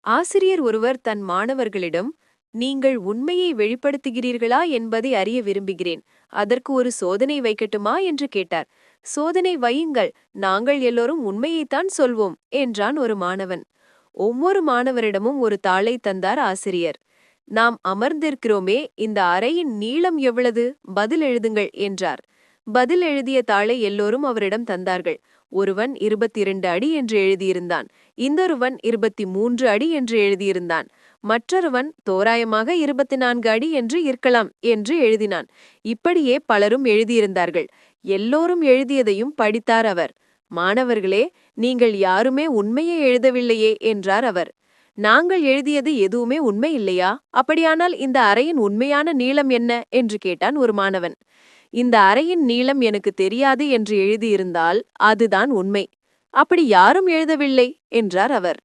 ஆசிரியர் ஒருவர் தன் மாணவர்களிடம், நீங்கள் உண்மையை வெளிப்படுத்துகிறீர்களா என்பதை அறிய விரும்புகிறேன். அதற்கு ஒரு சோதனை வைக்கட்டுமா என்று கேட்டார். சோதனை வையுங்கள், நாங்கள் எல்லோரும் உண்மையைத்தான் சொல்வோம் என்றான் ஒரு மாணவன். ஒவ்வொரு மாணவரிடமும் ஒரு தாளை தந்தார் ஆசிரியர். நாம் அமர்ந்திருக்கிறோமே, இந்த அறையின் நீளம் எவ்வளவு? பதில் எழுதுங்கள் என்றார். பதில் எழுதிய தாளை எல்லோரும் அவரிடம் தந்தார்கள். ஒருவன் 22 அடி என்று எழுதியிருந்தான். இன்னொருவன் 23 அடி என்று எழுதியிருந்தான். மற்றொருவன் தோராயமாக 24 அடி என்று இருக்கலாம் என்று எழுதினான். இப்படியே பலரும் எழுதியிருந்தார்கள். எல்லோரும் எழுதியதையும் படித்தார் அவர். மாணவர்களே, நீங்கள் யாருமே உண்மையை எழுதவில்லையே என்றார் அவர். நாங்கள் எழுதியது எதுவுமே உண்மை இல்லையா? அப்படியானால் இந்த அறையின் உண்மையான நீளம் என்ன என்று கேட்டான் ஒரு மாணவன். இந்த அறையின் நீளம் எனக்கு தெரியாது என்று எழுதியிருந்தால் அதுதான் உண்மை. அப்படி யாரும் எழுதவில்லை என்றார் அவர்.